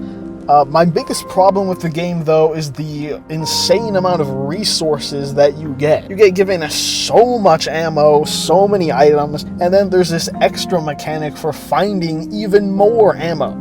My biggest problem with the game, though, is the insane amount of resources that you get. You get given so much ammo, so many items, and then there's this extra mechanic for finding even more ammo.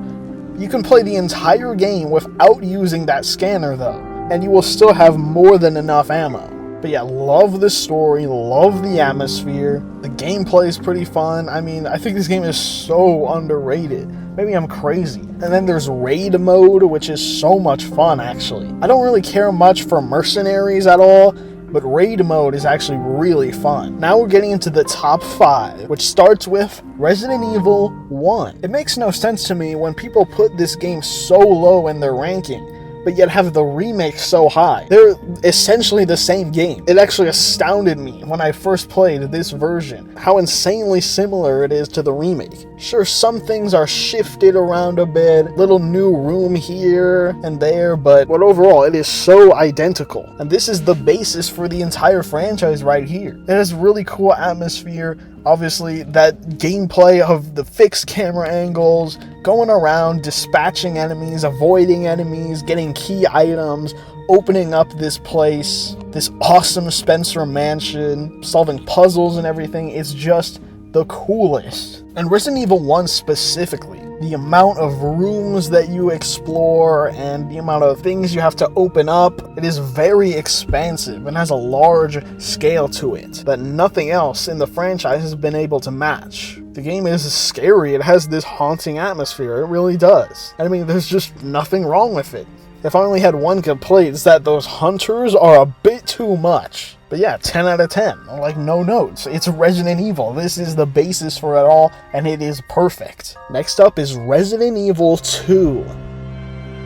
You can play the entire game without using that scanner, though, and you will still have more than enough ammo. But yeah, love the story, love the atmosphere. The gameplay is pretty fun. I mean, I think this game is so underrated. Maybe I'm crazy. And then there's raid mode, which is so much fun, actually. I don't really care much for mercenaries at all, but raid mode is actually really fun. Now we're getting into the top 5, which starts with Resident Evil 1. It makes no sense to me when people put this game so low in their ranking, but yet have the remake so high. They're essentially the same game. It actually astounded me when I first played this version, how insanely similar it is to the remake. Sure, some things are shifted around a bit, little new room here and there, but overall, it is so identical. And this is the basis for the entire franchise right here. It has really cool atmosphere. Obviously, that gameplay of the fixed camera angles, going around, dispatching enemies, avoiding enemies, getting key items, opening up this place, this awesome Spencer mansion, solving puzzles and everything. It's just the coolest. And Resident Evil 1 specifically, the amount of rooms that you explore and the amount of things you have to open up, it is very expansive and has a large scale to it that nothing else in the franchise has been able to match. The game is scary, it has this haunting atmosphere, it really does. I mean, there's just nothing wrong with it. If I only had one complaint, it's that those hunters are a bit too much. But yeah, 10 out of 10, like no notes. It's Resident Evil. This is the basis for it all, and it is perfect. Next up is Resident Evil 2.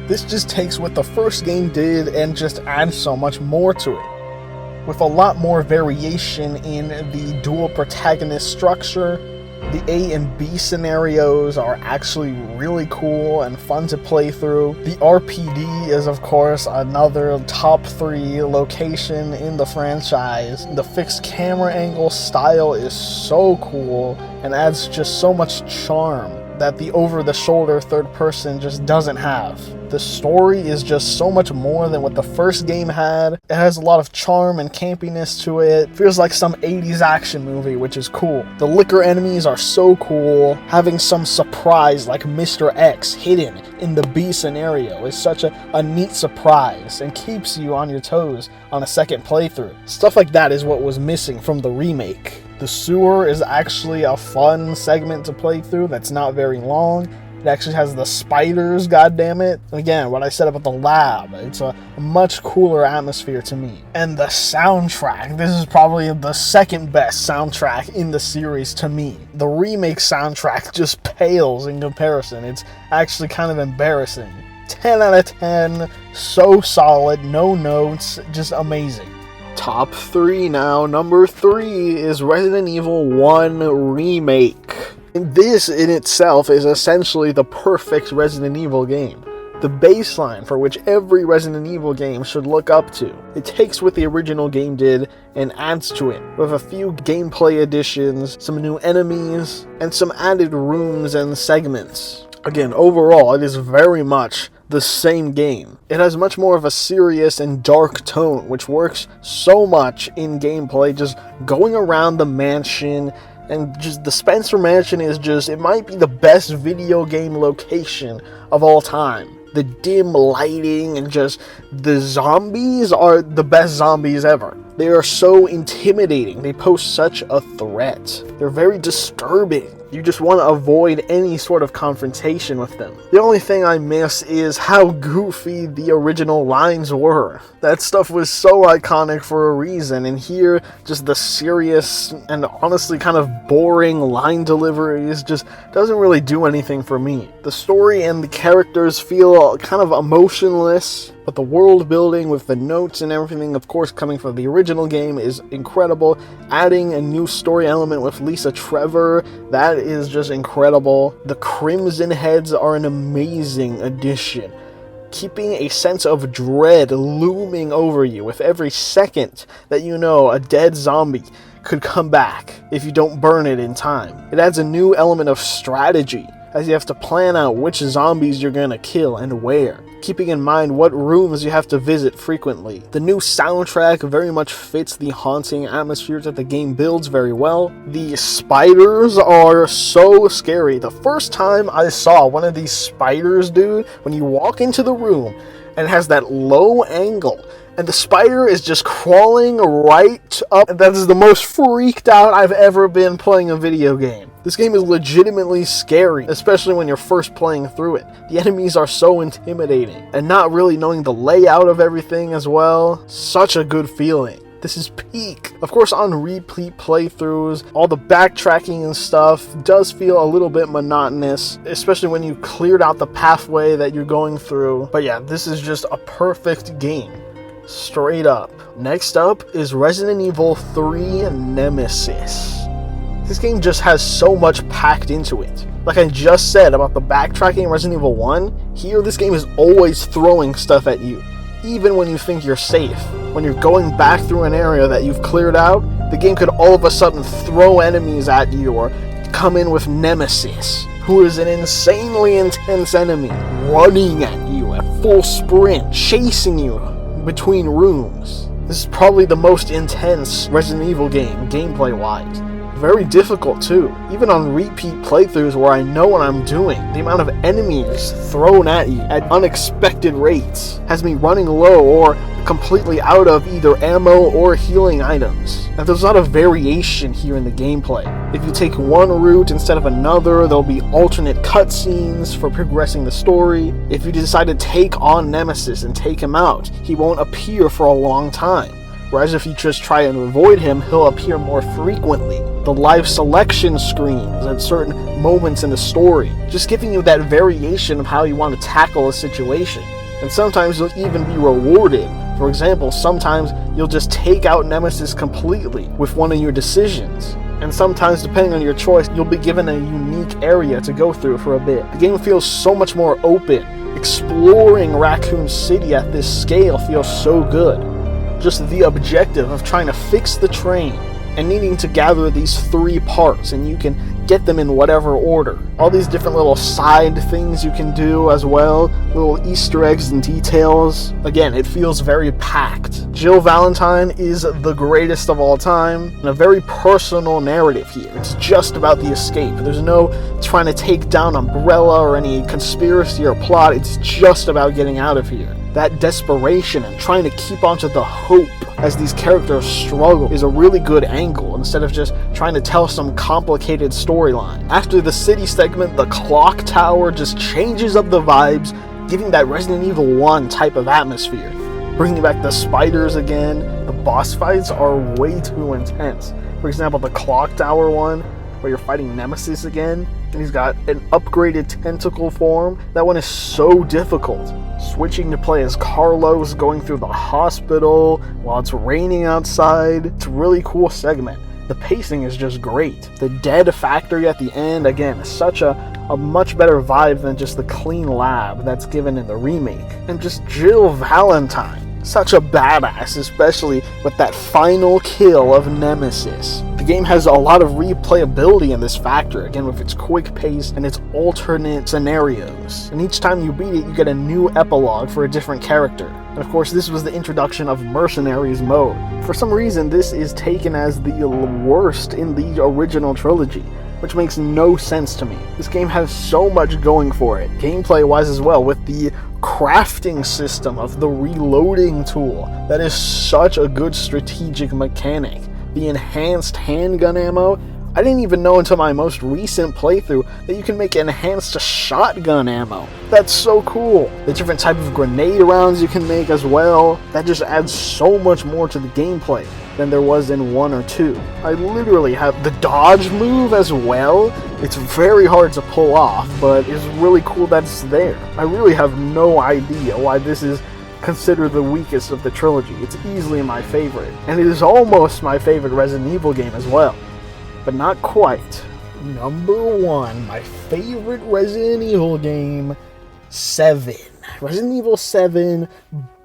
This just takes what the first game did and just adds so much more to it. With a lot more variation in the dual protagonist structure, the A and B scenarios are actually really cool and fun to play through. The RPD is, of course, another top 3 location in the franchise. The fixed camera angle style is so cool and adds just so much charm that the over-the-shoulder third person just doesn't have. The story is just so much more than what the first game had. It has a lot of charm and campiness to it. Feels like some 80s action movie, which is cool. The liquor enemies are so cool. Having some surprise like Mr. X hidden in the B scenario is such a neat surprise and keeps you on your toes on a second playthrough. Stuff like that is what was missing from the remake. The sewer is actually a fun segment to play through that's not very long. It actually has the spiders, goddammit. Again, what I said about the lab, it's a much cooler atmosphere to me. And the soundtrack, this is probably the second best soundtrack in the series to me. The remake soundtrack just pales in comparison. It's actually kind of embarrassing. 10 out of 10, so solid, no notes, just amazing. top 3 now. Number 3 is Resident Evil 1 Remake. And this in itself is essentially the perfect Resident Evil game. The baseline for which every Resident Evil game should look up to. It takes what the original game did and adds to it, with a few gameplay additions, some new enemies, and some added rooms and segments. Again, overall, it is very much the same game. It has much more of a serious and dark tone, which works so much in gameplay, just going around the mansion, and just the Spencer Mansion is just, it might be the best video game location of all time. The dim lighting and just the zombies are the best zombies ever. They are so intimidating. They pose such a threat. They're very disturbing. You just want to avoid any sort of confrontation with them. The only thing I miss is how goofy the original lines were. That stuff was so iconic for a reason, and here, just the serious and honestly kind of boring line deliveries just doesn't really do anything for me. The story and the characters feel kind of emotionless, but the world building with the notes and everything, of course, coming from the original game is incredible. Adding a new story element with Lisa Trevor, that is just incredible. The Crimson Heads are an amazing addition, keeping a sense of dread looming over you with every second that you know a dead zombie could come back if you don't burn it in time. It adds a new element of strategy, as you have to plan out which zombies you're gonna kill and where, keeping in mind what rooms you have to visit frequently. The new soundtrack very much fits the haunting atmosphere that the game builds very well. The spiders are so scary. The first time I saw one of these spiders, dude, when you walk into the room and it has that low angle, and the spider is just crawling right up. That is the most freaked out I've ever been playing a video game. This game is legitimately scary, especially when you're first playing through it. The enemies are so intimidating, and not really knowing the layout of everything as well. Such a good feeling. This is peak. Of course, on repeat playthroughs, all the backtracking and stuff does feel a little bit monotonous, especially when you cleared out the pathway that you're going through. But yeah, this is just a perfect game. Straight up. Next up is Resident Evil 3 Nemesis. This game just has so much packed into it. Like I just said about the backtracking in Resident Evil 1, here this game is always throwing stuff at you, even when you think you're safe. When you're going back through an area that you've cleared out, the game could all of a sudden throw enemies at you or come in with Nemesis, who is an insanely intense enemy, running at you at full sprint, chasing you between rooms. This is probably the most intense Resident Evil game, gameplay-wise. Very difficult too, even on repeat playthroughs where I know what I'm doing. The amount of enemies thrown at you at unexpected rates has me running low or completely out of either ammo or healing items. And there's a lot of variation here in the gameplay. If you take one route instead of another, there'll be alternate cutscenes for progressing the story. If you decide to take on Nemesis and take him out, he won't appear for a long time. Whereas if you just try and avoid him, he'll appear more frequently. The live selection screens at certain moments in the story, just giving you that variation of how you want to tackle a situation. And sometimes you'll even be rewarded. For example, sometimes you'll just take out Nemesis completely with one of your decisions. And sometimes, depending on your choice, you'll be given a unique area to go through for a bit. The game feels so much more open. Exploring Raccoon City at this scale feels so good. Just the objective of trying to fix the train and needing to gather these 3 parts, and you can get them in whatever order. All these different little side things you can do as well, little Easter eggs and details. Again, it feels very packed. Jill Valentine is the greatest of all time, and a very personal narrative here. It's just about the escape. There's no trying to take down Umbrella or any conspiracy or plot. It's just about getting out of here. That desperation and trying to keep onto the hope as these characters struggle is a really good angle, instead of just trying to tell some complicated storyline. After the city segment, the clock tower just changes up the vibes, giving that Resident Evil 1 type of atmosphere. Bringing back the spiders again. The boss fights are way too intense. For example, the clock tower one, where you're fighting Nemesis again, and he's got an upgraded tentacle form. That one is so difficult. Switching to play as Carlos, going through the hospital while it's raining outside. It's a really cool segment. The pacing is just great. The dead factory at the end, again, such a much better vibe than just the clean lab that's given in the remake. And just Jill Valentine, such a badass, especially with that final kill of Nemesis. The game has a lot of replayability in this factory, again with its quick pace and its alternate scenarios. And each time you beat it, you get a new epilogue for a different character. And of course, this was the introduction of Mercenaries mode. For some reason, this is taken as the worst in the original trilogy, which makes no sense to me. This game has so much going for it, gameplay-wise as well, with the crafting system of the reloading tool. That is such a good strategic mechanic. The enhanced handgun ammo, I didn't even know until my most recent playthrough that you can make enhanced shotgun ammo. That's so cool. The different type of grenade rounds you can make as well. That just adds so much more to the gameplay than there was in 1 or 2. I literally have the dodge move as well. It's very hard to pull off, but it's really cool that it's there. I really have no idea why this is considered the weakest of the trilogy. It's easily my favorite, and it is almost my favorite Resident Evil game as well, but not quite. Number 1, my favorite Resident Evil game, 7. Resident Evil 7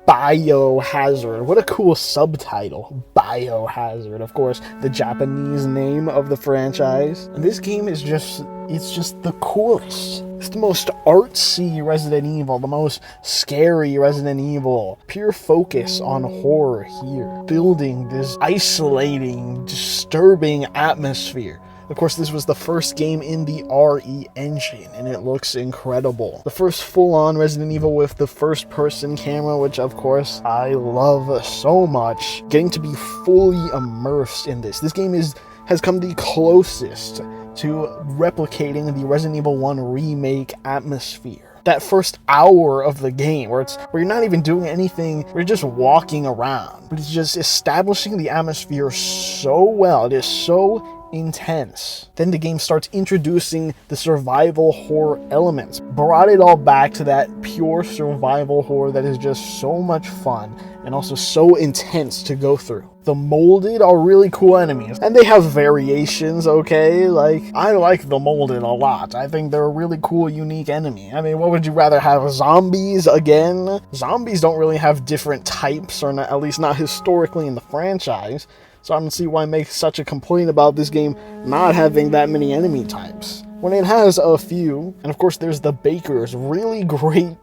Biohazard. What a cool subtitle, Biohazard. Of course, the Japanese name of the franchise. And this game is it's just the coolest. It's the most artsy Resident Evil, the most scary Resident Evil. Pure focus on horror here. Building this isolating, disturbing atmosphere. Of course, this was the first game in the RE engine, and it looks incredible. The first full-on Resident Evil with the first-person camera, which, of course, I love so much. Getting to be fully immersed in this. This game has come the closest to replicating the Resident Evil 1 remake atmosphere. That first hour of the game, where you're not even doing anything, you're just walking around. But it's just establishing the atmosphere so well. It is so intense. Then the game starts introducing the survival horror elements. Brought it all back to that pure survival horror that is just so much fun and also so intense to go through. The molded are really cool enemies, and they have variations, okay? Like, I like the molded a lot. I think they're a really cool, unique enemy. I mean, what would you rather have? Zombies again? Zombies don't really have different types, or not, at least not historically in the franchise. So I don't see why I make such a complaint about this game not having that many enemy types, when it has a few. And of course there's the Bakers, really great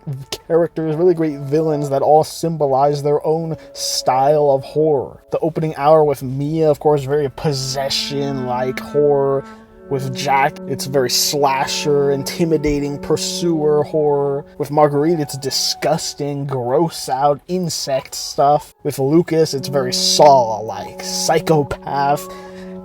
characters, really great villains that all symbolize their own style of horror. The opening hour with Mia, of course, very possession-like horror. With Jack, it's very slasher, intimidating pursuer horror. With Marguerite, it's disgusting, gross out insect stuff. With Lucas, it's very Saw-like, psychopath,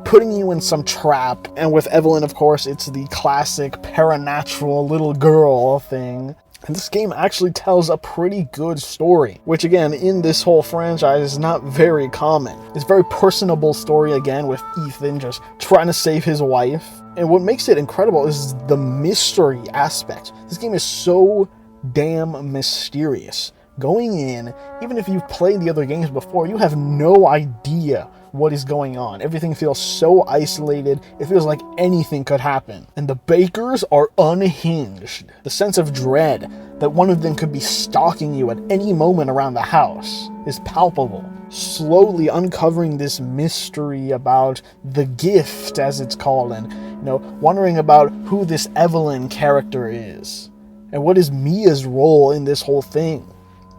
putting you in some trap. And with Evelyn, of course, it's the classic paranatural little girl thing. And this game actually tells a pretty good story, which again, in this whole franchise is not very common. It's a very personable story again, with Ethan just trying to save his wife. And what makes it incredible is the mystery aspect. This game is so damn mysterious. Going in, even if you've played the other games before, you have no idea what is going on. Everything feels so isolated, it feels like anything could happen. And the Bakers are unhinged. The sense of dread that one of them could be stalking you at any moment around the house is palpable. Slowly uncovering this mystery about the gift, as it's called, and wondering about who this Evelyn character is. And what is Mia's role in this whole thing?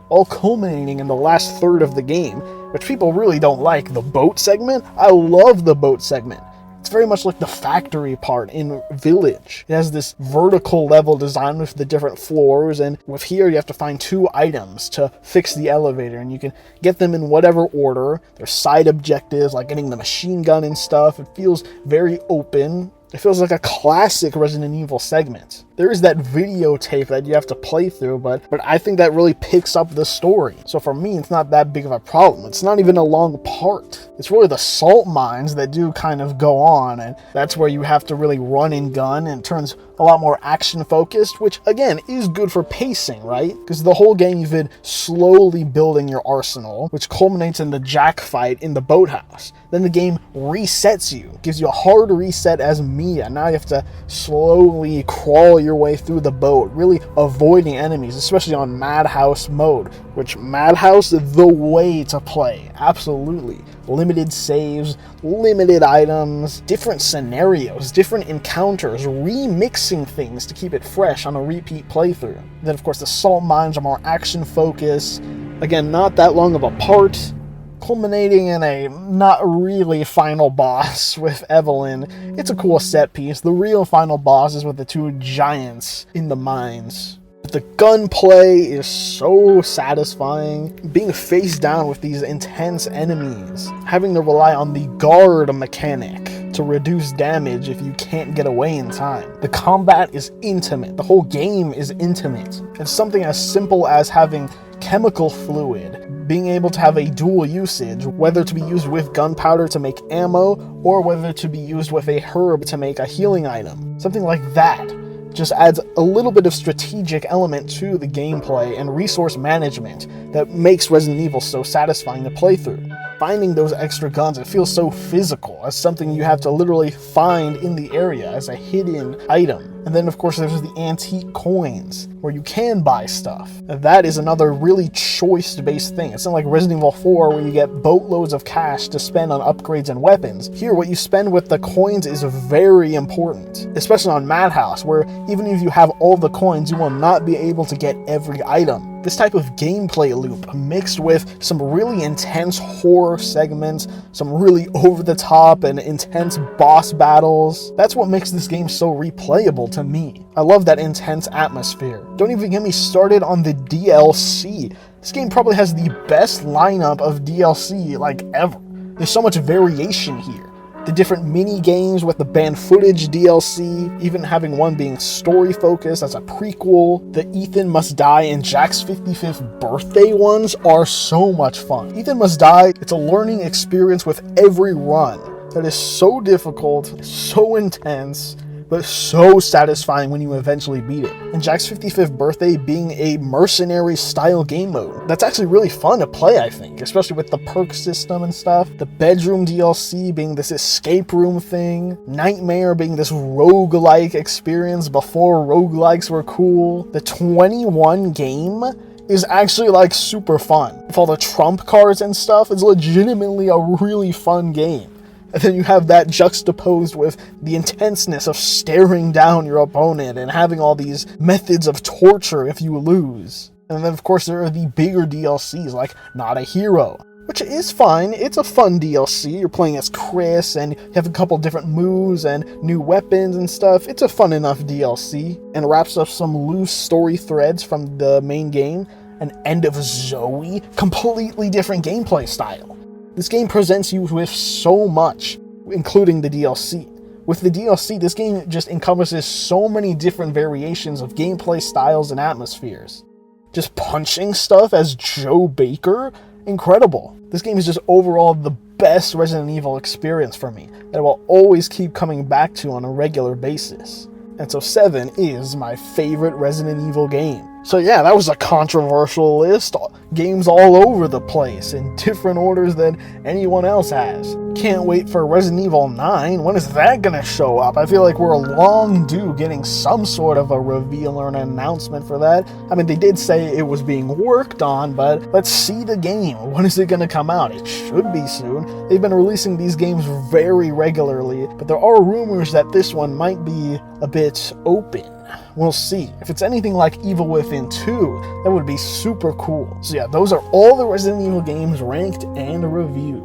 All culminating in the last third of the game, which people really don't like, the boat segment. I love the boat segment. It's very much like the factory part in Village. It has this vertical level design with the different floors, and with here you have to find 2 items to fix the elevator, and you can get them in whatever order. There's side objectives like getting the machine gun and stuff. It feels very open. It feels like a classic Resident Evil segment. There is that videotape that you have to play through, but I think that really picks up the story. So for me, it's not that big of a problem. It's not even a long part. It's really the salt mines that do kind of go on, and that's where you have to really run and gun, and it turns a lot more action focused, which again is good for pacing, right? Because the whole game you've been slowly building your arsenal, which culminates in the Jack fight in the boathouse. Then the game resets you, gives you a hard reset as Mia. Now you have to slowly crawl your way through the boat, really avoiding enemies, especially on Madhouse mode, which Madhouse, the way to play, absolutely. Limited saves, limited items, different scenarios, different encounters, remixing things to keep it fresh on a repeat playthrough. Then of course the salt mines are more action focused, again not that long of a part, culminating in a not really final boss with Evelyn. It's a cool set piece. The real final boss is with the two giants in the mines. The gunplay is so satisfying, being face down with these intense enemies, having to rely on the guard mechanic to reduce damage if you can't get away in time. The combat is intimate, the whole game is intimate. It's something as simple as having chemical fluid, being able to have a dual usage, whether to be used with gunpowder to make ammo, or whether to be used with a herb to make a healing item. Something like that just adds a little bit of strategic element to the gameplay and resource management that makes Resident Evil so satisfying to play through. Finding those extra guns, it feels so physical, as something you have to literally find in the area as a hidden item. And then of course there's the antique coins, where you can buy stuff. And that is another really choice-based thing. It's not like Resident Evil 4 where you get boatloads of cash to spend on upgrades and weapons. Here, what you spend with the coins is very important, especially on Madhouse, where even if you have all the coins, you will not be able to get every item. This type of gameplay loop, mixed with some really intense horror segments, some really over-the-top and intense boss battles, that's what makes this game so replayable to me. I love that intense atmosphere. Don't even get me started on the DLC. This game probably has the best lineup of DLC like ever. There's so much variation here. The different mini games with the banned footage DLC, even having one being story focused as a prequel. The Ethan Must Die and Jack's 55th birthday ones are so much fun. Ethan Must Die, it's a learning experience with every run that is so difficult, so intense, but so satisfying when you eventually beat it. And Jack's 55th birthday being a mercenary style game mode. That's actually really fun to play, I think, especially with the perk system and stuff. The bedroom DLC being this escape room thing. Nightmare being this roguelike experience before roguelikes were cool. The 21 game is actually like super fun. With all the trump cards and stuff, it's legitimately a really fun game. And then you have that juxtaposed with the intenseness of staring down your opponent and having all these methods of torture if you lose. And then of course there are the bigger DLCs like Not a Hero, which is fine. It's a fun DLC. You're playing as Chris and you have a couple different moves and new weapons and stuff. It's a fun enough DLC and wraps up some loose story threads from the main game. An End of Zoe, completely different gameplay style. This game presents you with so much, including the DLC. With the DLC, this game just encompasses so many different variations of gameplay styles and atmospheres. Just punching stuff as Joe Baker? Incredible. This game is just overall the best Resident Evil experience for me, that I will always keep coming back to on a regular basis. And so 7 is my favorite Resident Evil game. So yeah, that was a controversial list. Games all over the place in different orders than anyone else has. Can't wait for Resident Evil 9. When is that gonna show up? I feel like we're long due getting some sort of a reveal or an announcement for that. I mean, they did say it was being worked on, but let's see the game. When is it gonna come out? It should be soon. They've been releasing these games very regularly, but there are rumors that this one might be a bit open. We'll see. If it's anything like Evil Within 2, that would be super cool. So yeah, those are all the Resident Evil games ranked and reviewed.